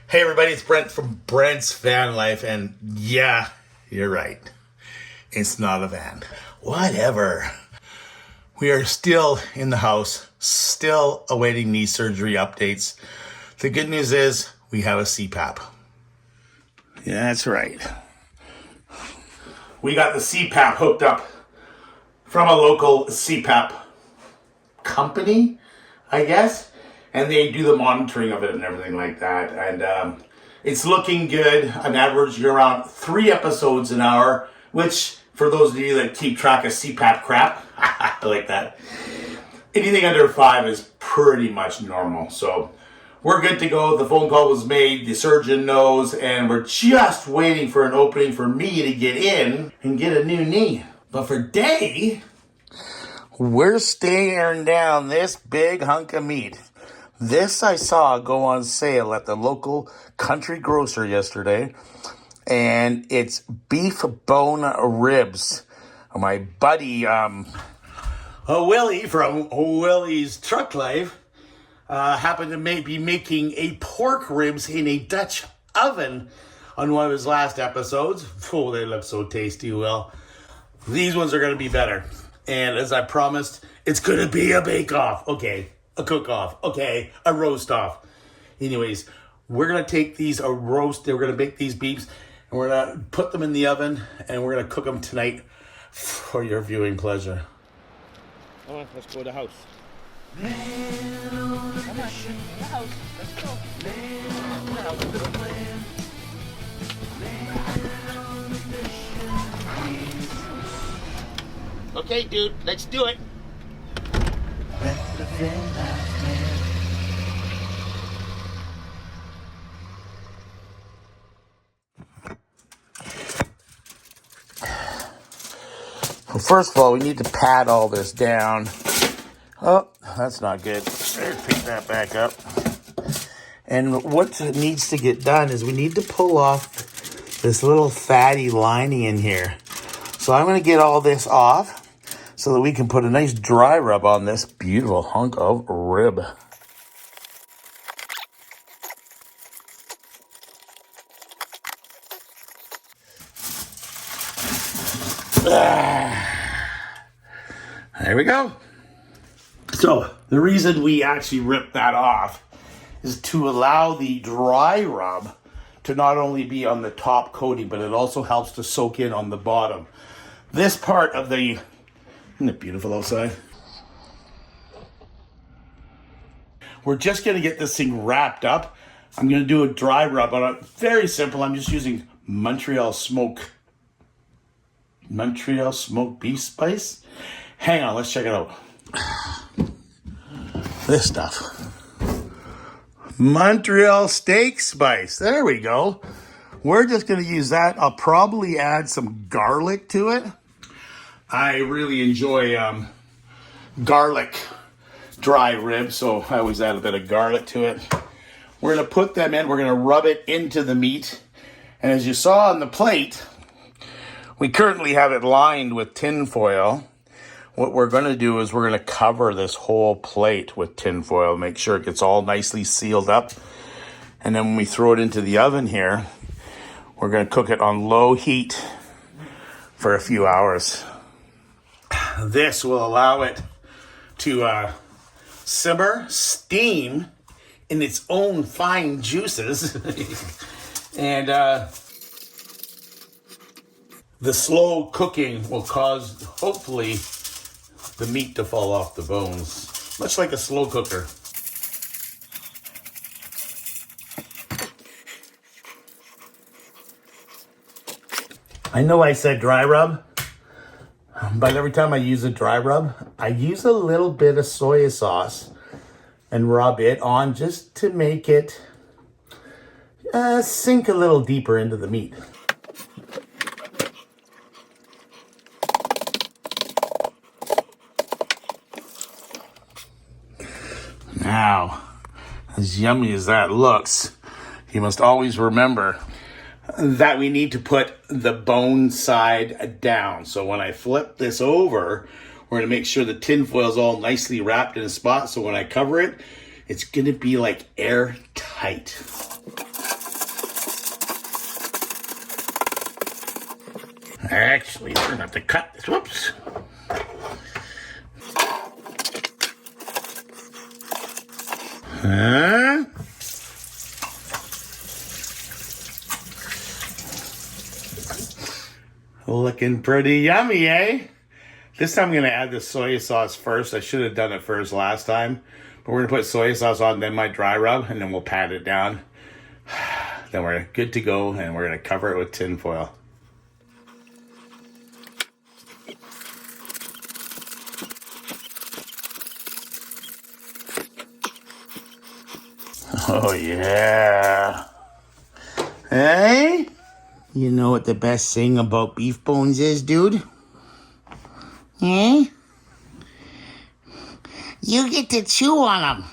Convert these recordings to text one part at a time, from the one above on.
Hey everybody, it's Brent from Brent's Van Life, and yeah, you're right. It's not a van. Whatever. We are still in the house, still awaiting knee surgery updates. The good news is we have a CPAP. Yeah, that's right. We got the CPAP hooked up from a local CPAP company, I guess. And they do the monitoring of it and everything like that. And it's looking good. I'm averaging around 3 episodes an hour, which, for those of you that keep track of CPAP crap, I like that. Anything under 5 is pretty much normal. So we're good to go. The phone call was made. The surgeon knows. And we're just waiting for an opening for me to get in and get a new knee. But for Day, we're staring down this big hunk of meat. This I saw go on sale at the local country grocer yesterday, and it's beef bone ribs. My buddy, Willie from Willie's Truck Life, happened to be making a pork ribs in a Dutch oven on one of his last episodes. Oh, they look so tasty. Well, these ones are going to be better. And as I promised, it's going to be a bake-off. Okay. A cook-off. Okay, a roast-off. Anyways, we're going to take these, we're going to make these beefs, and we're going to put them in the oven, and we're going to cook them tonight for your viewing pleasure. Come on, let's go to the house. Man on a mission. The house. Let's go. Man on a plan. Man on a mission. Okay, dude, let's do it. Well, first of all, we need to pat all this down. Oh, that's not good. Let's pick that back up. And what needs to get done is we need to pull off this little fatty lining in here. So I'm going to get all this off so that we can put a nice dry rub on this beautiful hunk of rib. There we go. So the reason we actually ripped that off is to allow the dry rub to not only be on the top coating, but it also helps to soak in on the bottom. This part of the, isn't it beautiful outside? We're just going to get this thing wrapped up. I'm going to do a dry rub on it. Very simple. I'm just using Montreal Smoke beef spice. Hang on, let's check it out. This stuff. Montreal steak spice. There we go. We're just going to use that. I'll probably add some garlic to it. I really enjoy garlic dry ribs, so I always add a bit of garlic to it. We're going to put them in. We're going to rub it into the meat. And as you saw on the plate, we currently have it lined with tin foil. What we're going to do is we're going to cover this whole plate with tin foil, make sure it gets all nicely sealed up. And then when we throw it into the oven here, we're going to cook it on low heat for a few hours. This will allow it to simmer, steam in its own fine juices. And the slow cooking will cause, hopefully, the meat to fall off the bones, much like a slow cooker. I know I said dry rub, but every time I use a dry rub, I use a little bit of soy sauce and rub it on just to make it sink a little deeper into the meat. Now, as yummy as that looks, you must always remember that we need to put the bone side down. So when I flip this over, we're going to make sure the tin foil is all nicely wrapped in a spot. So when I cover it, it's going to be like airtight. Actually, we're gonna have to cut this. Whoops. Huh? Looking pretty yummy, eh? This time I'm gonna add the soy sauce first. I should have done it first last time. But we're gonna put soy sauce on, then my dry rub, and then we'll pat it down. Then we're good to go, and we're gonna cover it with tin foil. Oh yeah. Hey? You know what the best thing about beef bones is, dude? Eh? You get to chew on them.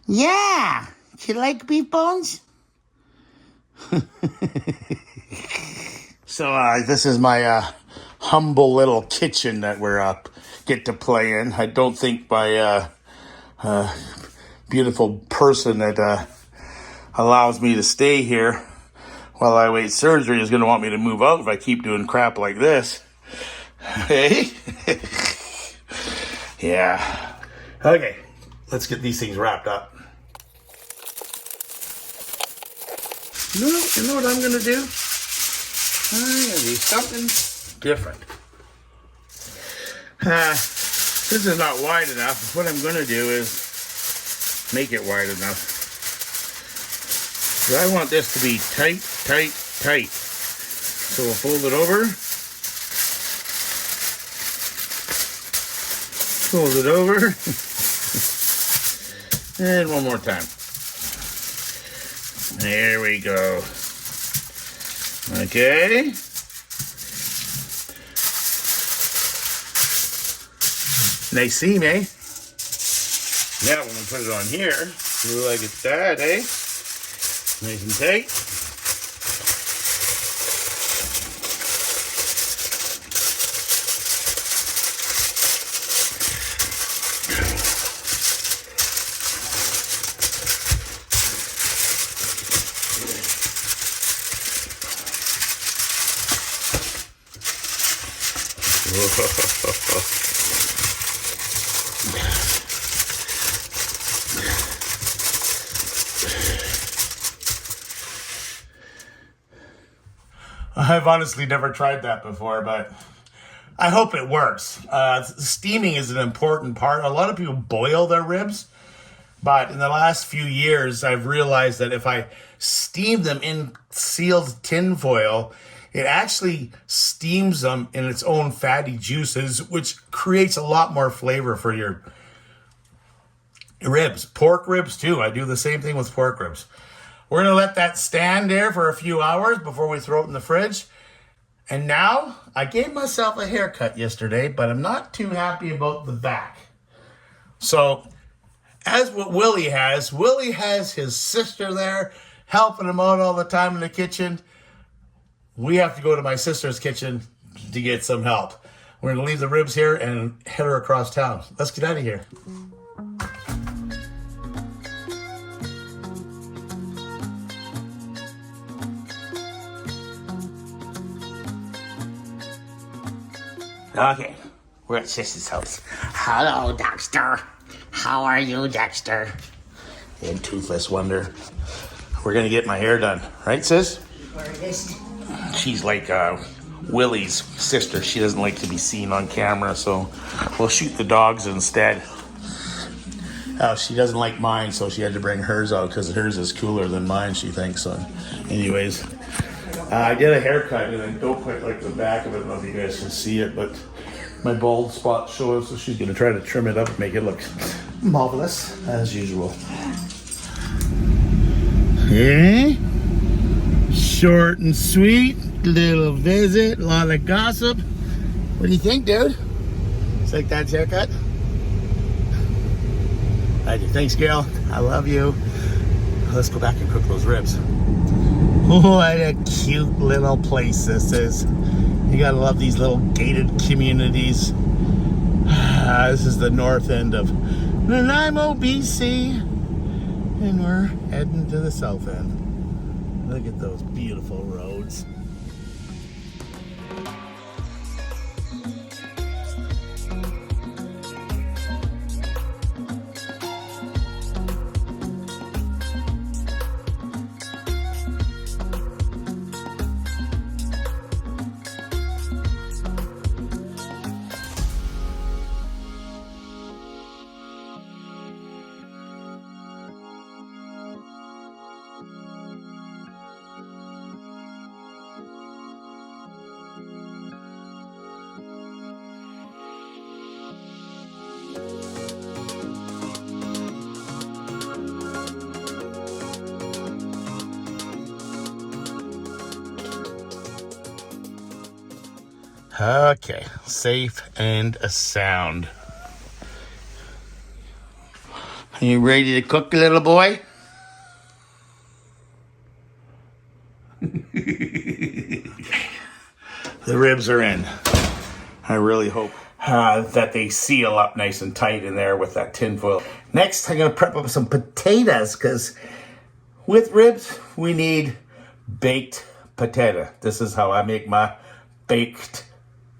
Yeah. You like beef bones? So this is my humble little kitchen that we're get to play in. I don't think my beautiful person that allows me to stay here while I wait surgery is going to want me to move out if I keep doing crap like this. Hey? Yeah. Okay, let's get these things wrapped up. No, you know what I'm going to do? I'm going to do something different. This is not wide enough. What I'm going to do is make it wide enough. So I want this to be tight, tight, tight. So we'll fold it over. Fold it over. And one more time. There we go. Okay. Nice seam, eh? Now when we put it on here, do like it's that, eh? Nice and tight. I've honestly never tried that before, but I hope it works. Steaming is an important part. A lot of people boil their ribs, but in the last few years, I've realized that if I steam them in sealed tin foil, it actually steams them in its own fatty juices, which creates a lot more flavor for your ribs. Pork ribs, too. I do the same thing with pork ribs. We're going to let that stand there for a few hours before we throw it in the fridge. And now, I gave myself a haircut yesterday, but I'm not too happy about the back. So, as what Willie has his sister there helping him out all the time in the kitchen. We have to go to my sister's kitchen to get some help. We're going to leave the ribs here and head her across town. Let's get out of here. Okay, we're at Sis's house. Hello, Dexter. How are you, Dexter? And Toothless Wonder. We're gonna get my hair done, right, Sis? She's like Willie's sister. She doesn't like to be seen on camera, so we'll shoot the dogs instead. She doesn't like mine, so she had to bring hers out because hers is cooler than mine, she thinks. So, anyways. I did a haircut, and I don't quite like the back of it. I don't know if you guys can see it, but my bald spot shows, so she's going to try to trim it up and make it look marvelous, as usual. Okay. Short and sweet, little visit, a lot of gossip. What do you think, dude? It's like that haircut? I do. Thanks, Gail. I love you. Let's go back and cook those ribs. What a cute little place this is. You gotta love these little gated communities. This is the north end of Nanaimo, BC. And we're heading to the south end. Look at those beautiful roads. Okay, safe and sound. Are you ready to cook, little boy? The ribs are in. I really hope that they seal up nice and tight in there with that tin foil. Next, I'm going to prep up some potatoes because with ribs, we need baked potato. This is how I make my baked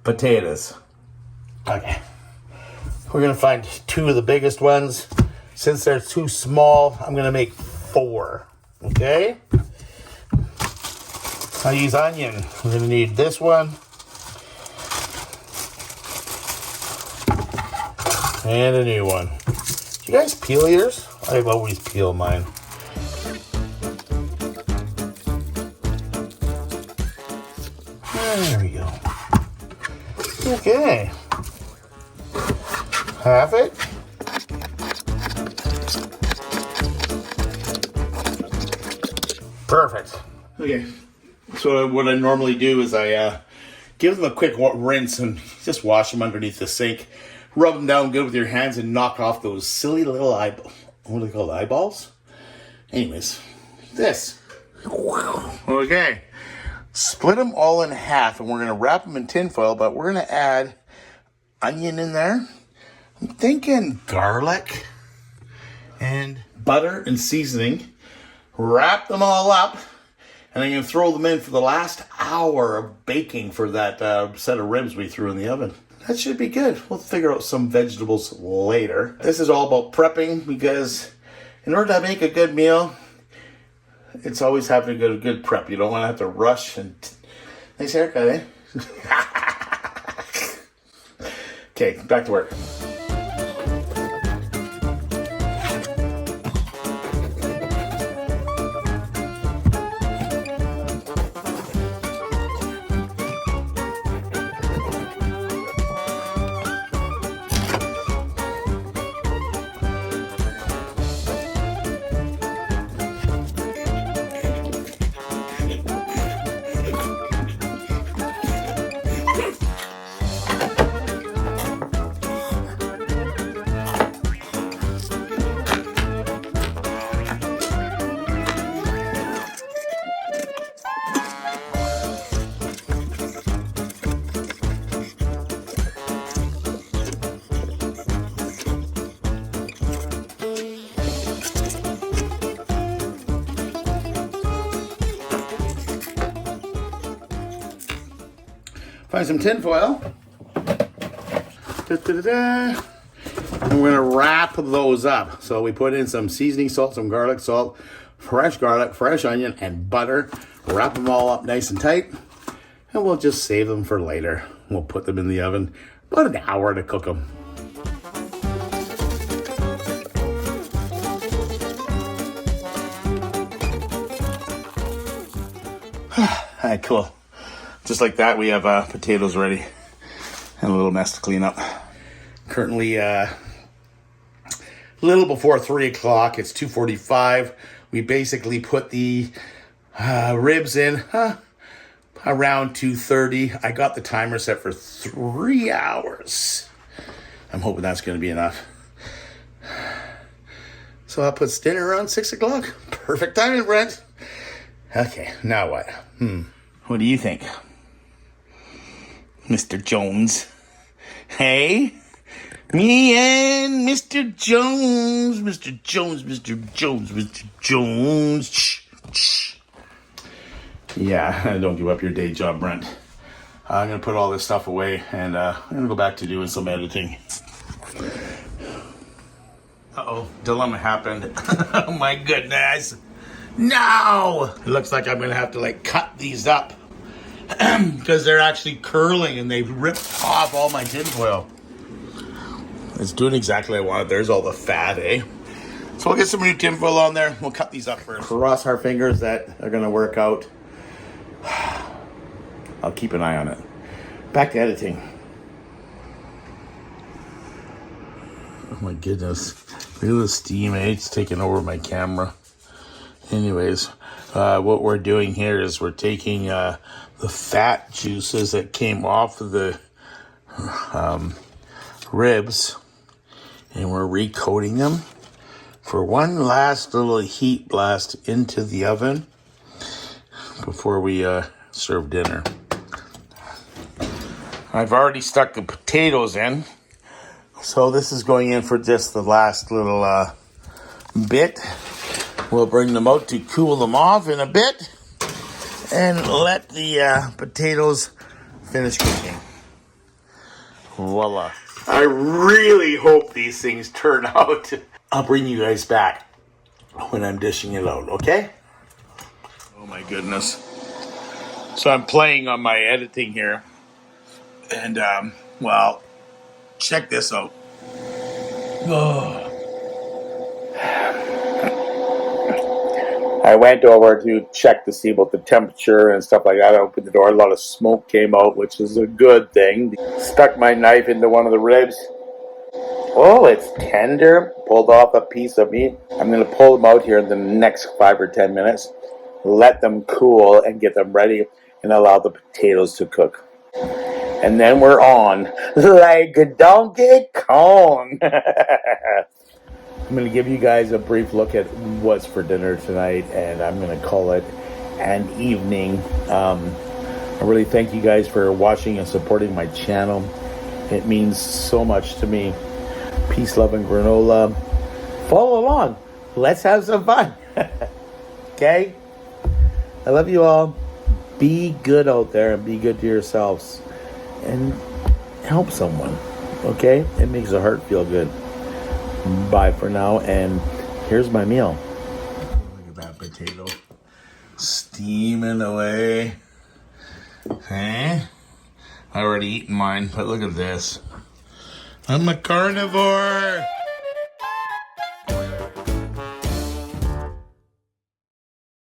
potatoes. Okay. We're going to find 2 of the biggest ones. Since they're too small, I'm going to make 4. Okay? I'll use onion. We're going to need this one. And a new one. Do you guys peel yours? I've always peeled mine. There we go. Okay. Half it. Perfect. Okay. So what I normally do is I give them a quick rinse and just wash them underneath the sink. Rub them down good with your hands and knock off those silly little eyeballs. What are they called? Eyeballs? Anyways, this. Okay. Split them all in half and we're going to wrap them in tin foil, but we're going to add onion in there. I'm thinking garlic and butter and seasoning. Wrap them all up. And I'm going to throw them in for the last hour of baking for that set of ribs we threw in the oven. That should be good. We'll figure out some vegetables later. This is all about prepping because in order to make a good meal, it's always having a good prep. You don't want to have to rush and... Nice haircut, eh? Okay, back to work. Find some tin foil. And we're going to wrap those up. So we put in some seasoning salt, some garlic salt, fresh garlic, fresh onion, and butter. Wrap them all up nice and tight. And we'll just save them for later. We'll put them in the oven. About an hour to cook them. Alright, cool. Just like that, we have potatoes ready and a little mess to clean up. Currently, a little before 3 o'clock. It's 2:45. We basically put the ribs in around 2:30. I got the timer set for 3 hours. I'm hoping that's going to be enough. So that puts dinner around 6 o'clock. Perfect timing, Brent. Okay, now what? What do you think? Mr. Jones. Hey? Me and Mr. Jones. Mr. Jones, Mr. Jones, Mr. Jones. Shh, shh. Yeah, don't give up your day job, Brent. I'm going to put all this stuff away and I'm going to go back to doing some editing. Uh-oh, dilemma happened. Oh my goodness. No! It looks like I'm going to have to cut these up. Because they're actually curling and they've ripped off all my tin foil. It's doing exactly what I wanted. There's all the fat, eh? So we'll get some new tin foil on there. We'll cut these up first. Cross our fingers that are going to work out. I'll keep an eye on it. Back to editing. Oh my goodness. Look at the steam, eh? It's taking over my camera. Anyways, what we're doing here is we're taking the fat juices that came off of the ribs, and we're recoating them for one last little heat blast into the oven before we serve dinner. I've already stuck the potatoes in, so this is going in for just the last little bit. We'll bring them out to cool them off in a bit and let the potatoes finish cooking. Voila. I really hope these things turn out. I'll bring you guys back when I'm dishing it out, okay? Oh my goodness. So I'm playing on my editing here. And, well, check this out. Oh. I went over to check to see about the temperature and stuff like that. I opened the door. A lot of smoke came out, which is a good thing. Stuck my knife into one of the ribs. Oh, it's tender. Pulled off a piece of meat. I'm going to pull them out here in the next 5 or 10 minutes. Let them cool and get them ready and allow the potatoes to cook. And then we're on like a Donkey Kong. I'm going to give you guys a brief look at what's for dinner tonight, and I'm going to call it an evening. I really thank you guys for watching and supporting my channel. It means so much to me. Peace, love, and granola. Follow along. Let's have some fun. Okay? I love you all. Be good out there and be good to yourselves. And help someone. Okay? It makes the heart feel good. Bye for now, and here's my meal. Look at that potato steaming away. I already eaten mine, but look at this. I'm a carnivore.